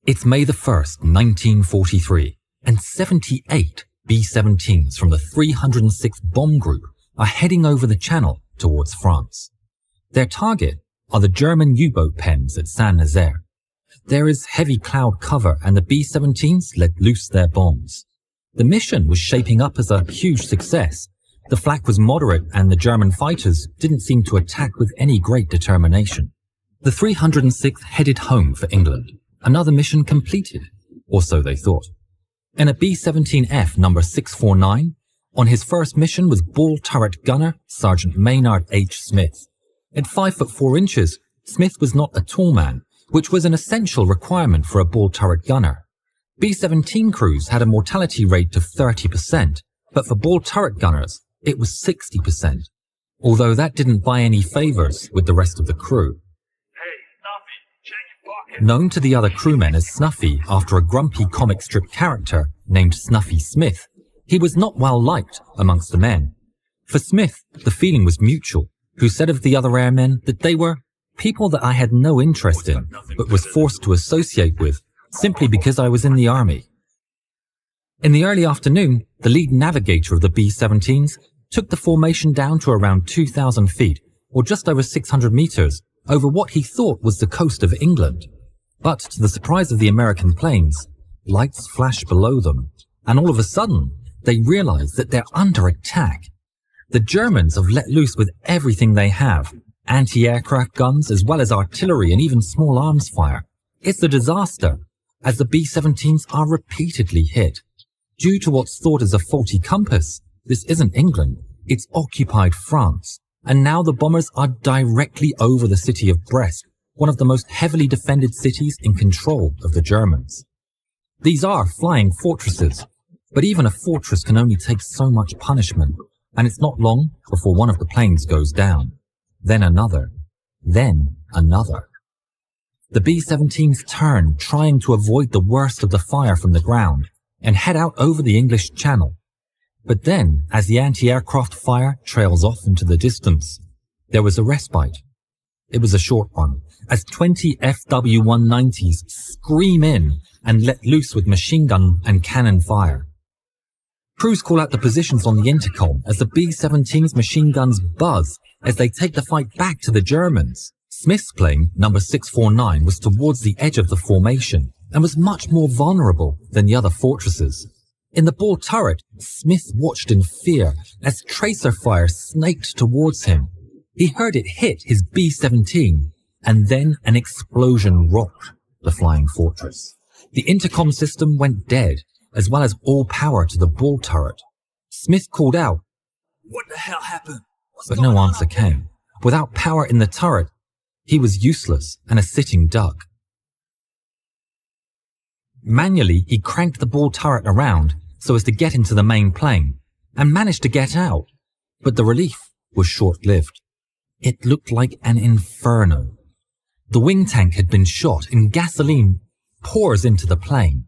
It's May the 1st, 1943, and 78 B-17s from the 306th Bomb Group are heading over the Channel towards France. Their target are the German U-boat pens at Saint-Nazaire. There is heavy cloud cover and the B-17s let loose their bombs. The mission was shaping up as a huge success. The flak was moderate and the German fighters didn't seem to attack with any great determination. The 306th headed home for England. Another mission completed, or so they thought. In a B-17F number 649, on his first mission was ball turret gunner Sergeant Maynard H. Smith. At 5'4", Smith was not a tall man, which was an essential requirement for a ball turret gunner. B-17 crews had a mortality rate of 30%, but for ball turret gunners, it was 60%, although that didn't buy any favors with the rest of the crew. Known to the other crewmen as Snuffy after a grumpy comic strip character named Snuffy Smith, he was not well liked amongst the men. For Smith, the feeling was mutual, who said of the other airmen that they were people that I had no interest in, but was forced to associate with simply because I was in the army. In the early afternoon, the lead navigator of the B-17s took the formation down to around 2,000 feet, or just over 600 meters, over what he thought was the coast of England. But to the surprise of the American planes, lights flashed below them, and all of a sudden, they realized that they're under attack. The Germans have let loose with everything they have, anti-aircraft guns as well as artillery and even small arms fire. It's a disaster, as the B-17s are repeatedly hit. Due to what's thought as a faulty compass, this isn't England, it's occupied France, and now the bombers are directly over the city of Brest, one of the most heavily defended cities in control of the Germans. These are flying fortresses, but even a fortress can only take so much punishment, and it's not long before one of the planes goes down. Then another. Then another. The B-17s turn, trying to avoid the worst of the fire from the ground, and head out over the English Channel. But then, as the anti-aircraft fire trails off into the distance, there was a respite. It was a short one, as 20 FW-190s scream in and let loose with machine gun and cannon fire. Crews call out the positions on the intercom as the B-17's machine guns buzz as they take the fight back to the Germans. Smith's plane, number 649, was towards the edge of the formation and was much more vulnerable than the other fortresses. In the ball turret, Smith watched in fear as tracer fire snaked towards him. He heard it hit his B-17, and then an explosion rocked the flying fortress. The intercom system went dead, as well as all power to the ball turret. Smith called out, "What the hell happened?" But no answer came. Without power in the turret, he was useless and a sitting duck. Manually, he cranked the ball turret around so as to get into the main plane, and managed to get out, but the relief was short-lived. It looked like an inferno. The wing tank had been shot and gasoline pours into the plane.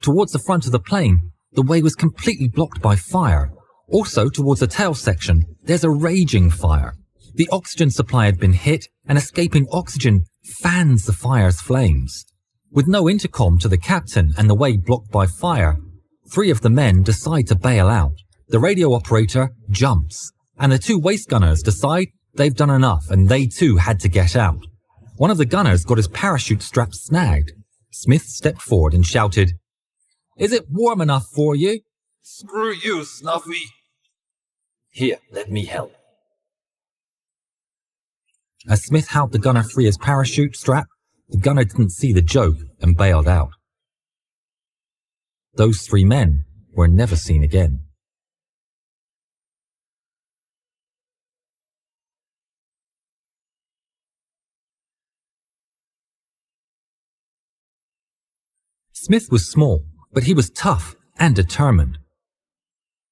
Towards the front of the plane, the way was completely blocked by fire. Also, towards the tail section, there's a raging fire. The oxygen supply had been hit, and escaping oxygen fans the fire's flames. With no intercom to the captain and the way blocked by fire, 3 of the men decide to bail out. The radio operator jumps, and the 2 waist gunners decide they've done enough and they too had to get out. One of the gunners got his parachute strap snagged. Smith stepped forward and shouted, "Is it warm enough for you?" "Screw you, Snuffy." "Here, let me help." As Smith helped the gunner free his parachute strap, the gunner didn't see the joke and bailed out. Those 3 men were never seen again. Smith was small, but he was tough and determined.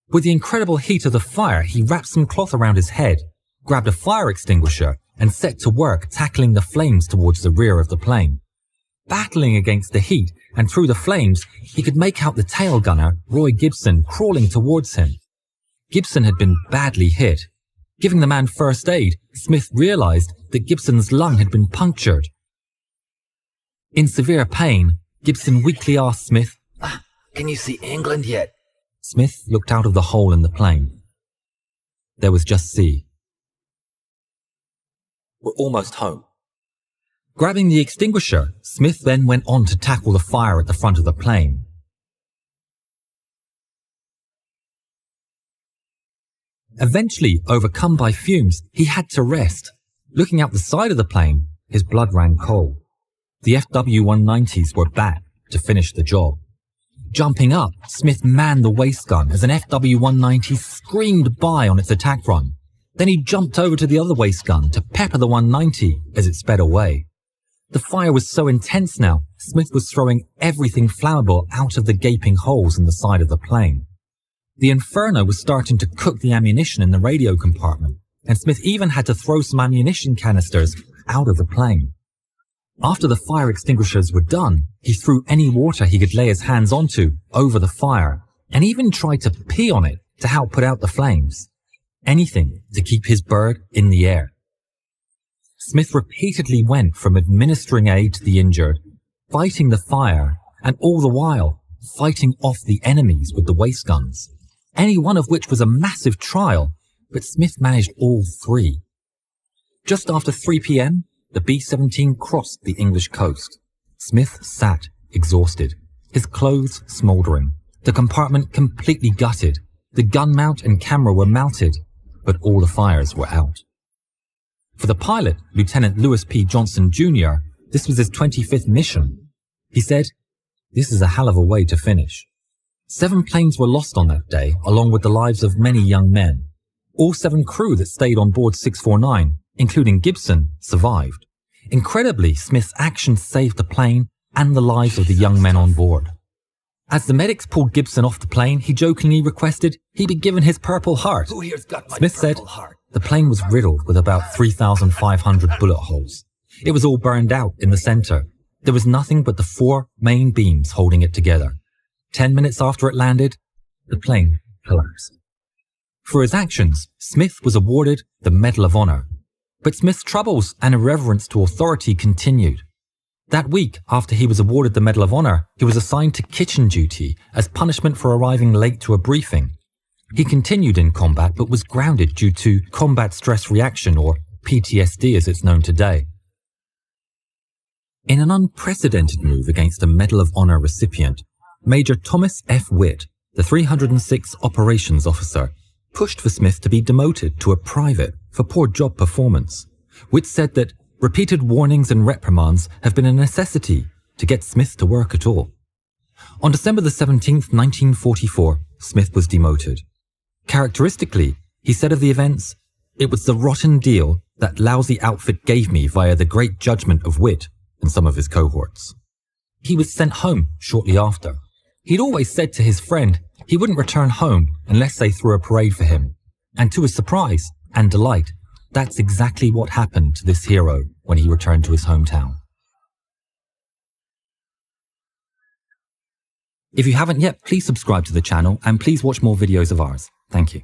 With the incredible heat of the fire, he wrapped some cloth around his head, grabbed a fire extinguisher, and set to work tackling the flames towards the rear of the plane. Battling against the heat and through the flames, he could make out the tail gunner, Roy Gibson, crawling towards him. Gibson had been badly hit. Giving the man first aid, Smith realized that Gibson's lung had been punctured. In severe pain, Gibson weakly asked Smith. Can you see England yet? Smith looked out of the hole in the plane. There was just sea. We're almost home. Grabbing the extinguisher, Smith then went on to tackle the fire at the front of the plane. Eventually, overcome by fumes, he had to rest. Looking out the side of the plane, his blood ran cold. The FW-190s were back to finish the job. Jumping up, Smith manned the waist gun as an FW-190 screamed by on its attack run. Then he jumped over to the other waist gun to pepper the 190 as it sped away. The fire was so intense now, Smith was throwing everything flammable out of the gaping holes in the side of the plane. The inferno was starting to cook the ammunition in the radio compartment, and Smith even had to throw some ammunition canisters out of the plane. After the fire extinguishers were done, he threw any water he could lay his hands onto over the fire, and even tried to pee on it to help put out the flames. Anything to keep his bird in the air. Smith repeatedly went from administering aid to the injured, fighting the fire, and all the while fighting off the enemies with the waist guns, any one of which was a massive trial, but Smith managed all three. Just after 3 p.m., the B-17 crossed the English coast. Smith sat, exhausted, his clothes smouldering, the compartment completely gutted, the gun mount and camera were melted, but all the fires were out. For the pilot, Lieutenant Lewis P. Johnson Jr., this was his 25th mission. He said, "This is a hell of a way to finish." 7 planes were lost on that day, along with the lives of many young men. All 7 crew that stayed on board 649, including Gibson, survived. Incredibly, Smith's actions saved the plane and the lives of the young men on board. As the medics pulled Gibson off the plane, he jokingly requested he be given his Purple Heart. Who here's got my Smith said, Purple Heart? the plane was riddled with about 3,500 bullet holes. It was all burned out in the center. There was nothing but the 4 main beams holding it together. 10 minutes after it landed, the plane collapsed. For his actions, Smith was awarded the Medal of Honor. But Smith's troubles and irreverence to authority continued. That week, after he was awarded the Medal of Honor, he was assigned to kitchen duty as punishment for arriving late to a briefing. He continued in combat but was grounded due to combat stress reaction, or PTSD as it's known today. In an unprecedented move against a Medal of Honor recipient, Major Thomas F. Witt, the 306th Operations Officer, pushed for Smith to be demoted to a private for poor job performance. Witt said that repeated warnings and reprimands have been a necessity to get Smith to work at all. On December the 17th, 1944, Smith was demoted. Characteristically, he said of the events, "It was the rotten deal that lousy outfit gave me via the great judgment of Witt and some of his cohorts." He was sent home shortly after. He'd always said to his friend he wouldn't return home unless they threw a parade for him. And to his surprise and delight, that's exactly what happened to this hero when he returned to his hometown. If you haven't yet, please subscribe to the channel and please watch more videos of ours. Thank you.